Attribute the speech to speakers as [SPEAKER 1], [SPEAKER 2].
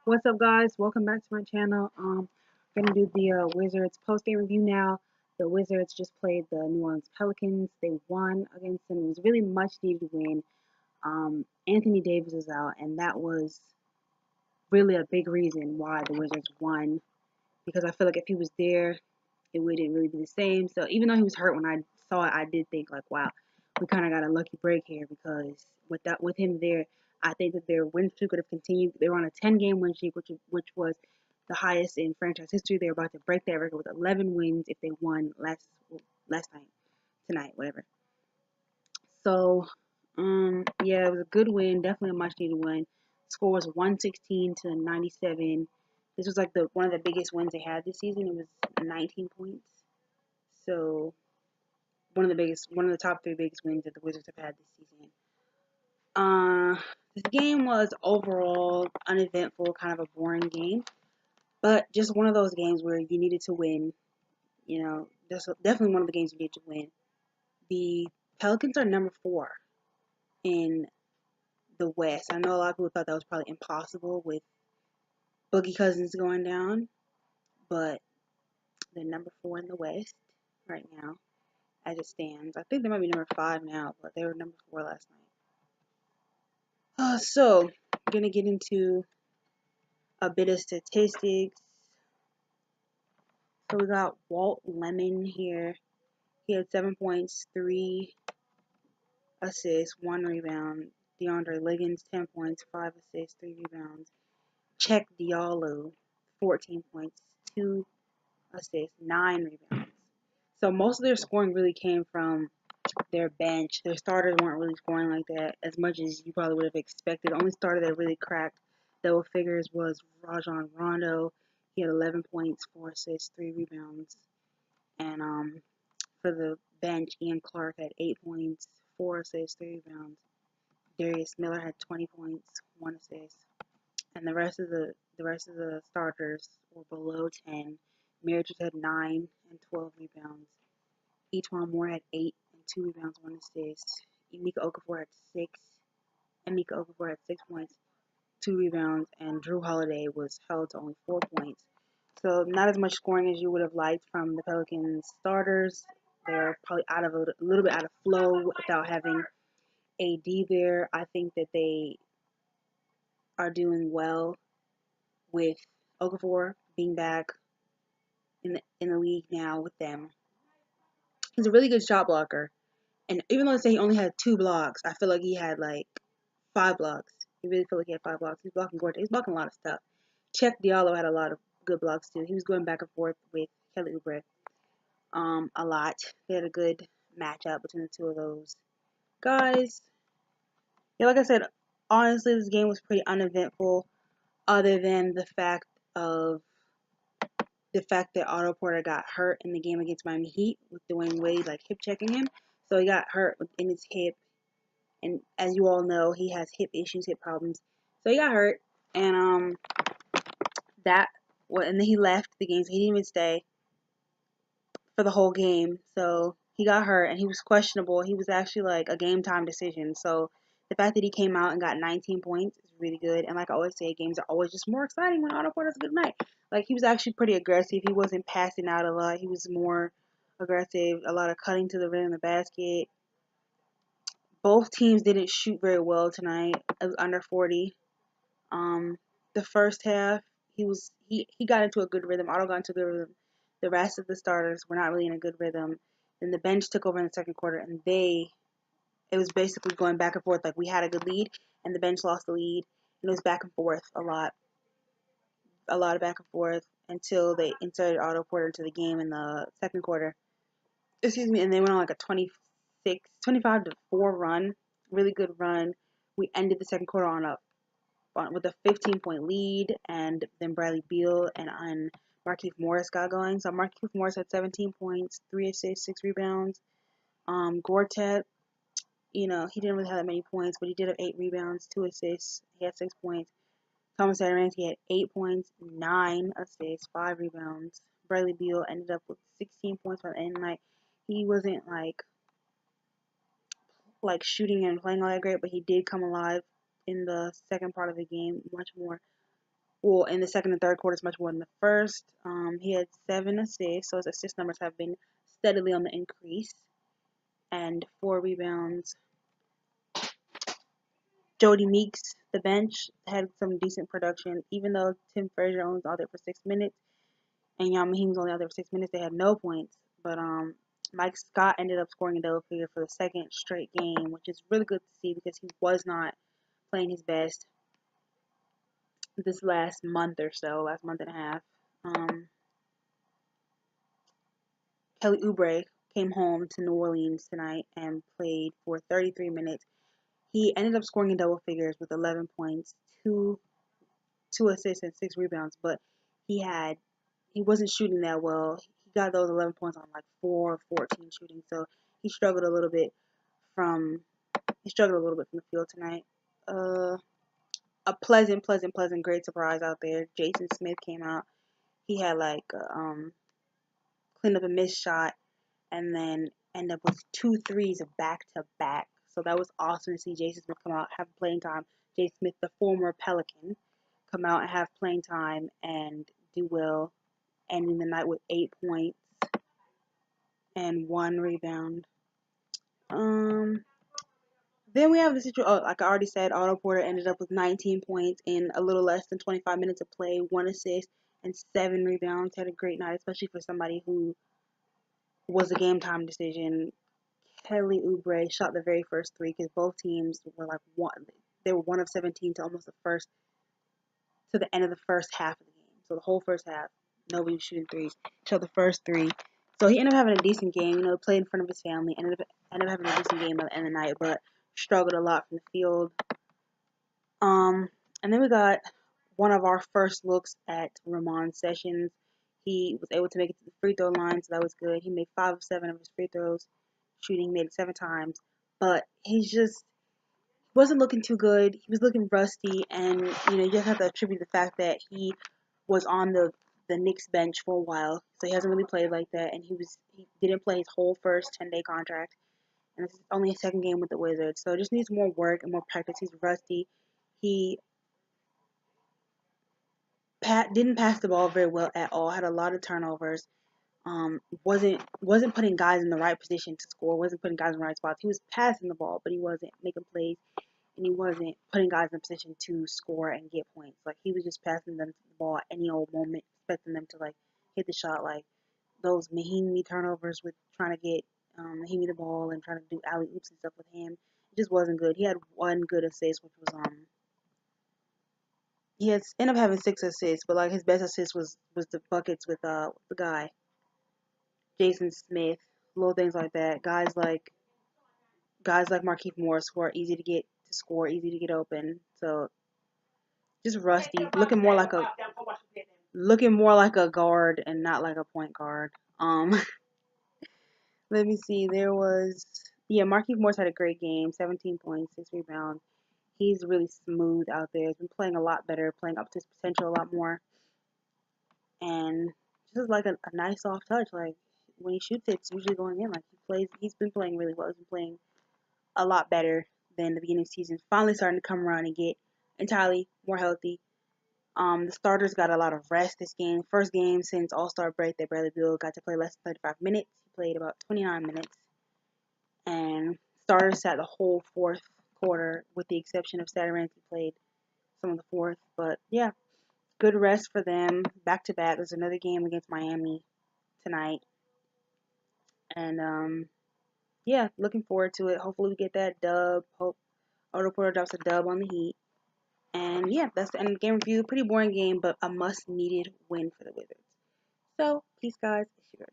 [SPEAKER 1] What's up, guys? Welcome back to my channel. Gonna do the Wizards post-game review now. The Wizards just played the New Orleans Pelicans. They won against them. It was really much needed win. Anthony Davis was out, and that was really a big reason why the Wizards won. Because I feel like if he was there, it wouldn't really be the same. So even though he was hurt when I saw it, I did think like, wow, we kind of got a lucky break here because with him there, I think that their win streak could have continued. They were on a 10-game win streak, which was the highest in franchise history. They're about to break that record with 11 wins if they won last night, tonight, whatever. So, yeah, it was a good win, definitely a much needed win. Score was 116 to 97. This was like the one of the biggest wins they had this season. It was 19 points. So one of the top three biggest wins that the Wizards have had this season. Uh, this game was overall uneventful, kind of a boring game, but just one of those games where you needed to win. You know, that's definitely one of the games you need to win. The Pelicans are number 4 in the West. I know a lot of people thought that was probably impossible with Boogie Cousins going down, but they're number 4 in the West right now as it stands. I think they might be number 5 now, but they were number 4 last night. So, gonna get into a bit of statistics. So we got Walt Lemon here. He had 7 points, 3 assists, 1 rebound. DeAndre Liggins, 10 points, 5 assists, 3 rebounds. Check Diallo, 14 points, 2 assists, 9 rebounds. So most of their scoring really came from their bench. Their starters weren't really scoring like that as much as you probably would have expected. The only starter that really cracked double figures was Rajon Rondo. He had 11 points, 4 assists, 3 rebounds. And for the bench, Ian Clark had 8 points, 4 assists, 3 rebounds. Darius Miller had 20 points, 1 assist. And the rest of the starters were below 10. Miritich had 9 and 12 rebounds. Etwan Moore had 8 and 2 rebounds, 1 assist. Emeka Okafor had 6. Emeka Okafor had 6 points, 2 rebounds, and Drew Holiday was held to only 4 points. So not as much scoring as you would have liked from the Pelicans starters. They're probably out of a little bit out of flow without having AD there. I think that they are doing well with Okafor being back in the league now with them. He's a really good shot blocker. And even though they say he only had 2 blocks, I feel like he had like 5 blocks. He really feel like he had 5 blocks. He's blocking Gordon. He's blocking a lot of stuff. Check Diallo had a lot of good blocks too. He was going back and forth with Kelly Oubre a lot. They had a good matchup between the two of those guys. Yeah, like I said, honestly, this game was pretty uneventful, other than of the fact that Otto Porter got hurt in the game against Miami Heat with Dwayne Wade like hip checking him. So he got hurt in his hip, and as you all know, he has hip issues, hip problems. So he got hurt, and that and then he left the game, so he didn't even stay for the whole game. So he got hurt and he was questionable. He was actually like a game time decision. So the fact that he came out and got 19 points is really good. And like I always say, games are always just more exciting when Otto Porter has a good night. Like he was actually pretty aggressive. He wasn't passing out a lot. He was more aggressive, a lot of cutting to the rim of the basket. Both teams didn't shoot very well tonight. It was under 40. Um, the first half, he got into a good rhythm. Otto got into a good rhythm. The rest of the starters were not really in a good rhythm. Then the bench took over in the second quarter, and it was basically going back and forth. Like we had a good lead, and the bench lost the lead, and it was back and forth a lot of back and forth until they inserted Otto Porter into the game in the second quarter. Excuse me, and they went on like a 25 to 4 run, really good run. We ended the second quarter with a 15-point lead, and then Bradley Beal and Markieff Morris got going. So Markieff Morris had 17 points, 3 assists, 6 rebounds. Gortat, he didn't really have that many points, but he did have 8 rebounds, 2 assists. He had 6 points. Thomas Satoransky had 8 points, 9 assists, 5 rebounds. Bradley Beal ended up with 16 points by the end of the night. He wasn't like shooting and playing all that great, but he did come alive in the second part of the game much more Well, in the second and third quarters, much more than the first. He had 7 assists, so his assist numbers have been steadily on the increase, and 4 rebounds. Jody Meeks, the bench, had some decent production, even though Tim Frazier only was out there for 6 minutes, and Yao Ming was only out there for 6 minutes. They had no points, but Mike Scott ended up scoring a double figure for the second straight game, which is really good to see because he was not playing his best this last month or so, last month and a half. Kelly Oubre came home to New Orleans tonight and played for 33 minutes. He ended up scoring in double figures with 11 points, two assists and 6 rebounds, but he wasn't shooting that well. He got those 11 points on like 4 of 14 shooting, so he struggled a little bit from the field tonight. A pleasant, great surprise out there. Jason Smith came out. He had like cleaned up a missed shot and then end up with 2 threes back to back. So that was awesome to see Jason Smith come out, have playing time. Jason Smith, the former Pelican, come out and have playing time and do well, ending the night with 8 points and 1 rebound. Then we have the situation. Oh, like I already said, Otto Porter ended up with 19 points in a little less than 25 minutes of play, 1 assist and 7 rebounds. Had a great night, especially for somebody who was a game time decision. Kelly Oubre shot the very first three because both teams were like one. They were 1 of 17 to almost to the end of the first half of the game. So the whole first half, nobody was shooting threes. Shot the first three. So he ended up having a decent game. Played in front of his family. Ended up having a decent game at the end of the night, but struggled a lot from the field. And then we got one of our first looks at Ramon Sessions. He was able to make it to the free throw line, so that was good. He made 5 of 7 of his free throws. Shooting, made it 7 times. But he just wasn't looking too good. He was looking rusty, and you just have to attribute the fact that he was on the Knicks bench for a while, so he hasn't really played like that, and he didn't play his whole first 10-day contract, and this is only his second game with the Wizards, so just needs more work and more practice. He's rusty. He didn't pass the ball very well at all. Had a lot of turnovers. Wasn't putting guys in the right position to score. Wasn't putting guys in the right spots. He was passing the ball, but he wasn't making plays, and he wasn't putting guys in a position to score and get points. Like he was just passing them the ball at any old moment, expecting them to like hit the shot. Like those Mahimi turnovers with trying to get Mahimi the ball and trying to do alley oops and stuff with him. It just wasn't good. He had one good assist, which was he had ended up having 6 assists, but like his best assist was the buckets with the guy Jason Smith, little things like that. Guys like Markieff Morris who are easy to get to score, easy to get open. So just rusty, looking more like a guard and not like a point guard. Let me see. There was Markieff Morris had a great game, 17 points, 6 rebounds. He's really smooth out there. He's been playing a lot better, playing up to his potential a lot more, and just like a nice soft touch. Like when he shoots, it's usually going in. Like he's been playing really well. He's been playing a lot better than the beginning of the season. Finally starting to come around and get entirely more healthy. The starters got a lot of rest this game. First game since All-Star break that Bradley Beal got to play less than 35 minutes. He played about 29 minutes. And starters sat the whole fourth quarter with the exception of Satoransky, who played some of the fourth. But yeah, good rest for them. Back to back. There's another game against Miami tonight. And yeah, looking forward to it. Hopefully we get that dub. Hope Otto Porter drops a dub on the Heat. And yeah, that's the end of the game review. Pretty boring game, but a must-needed win for the Wizards. So, peace, guys. It's your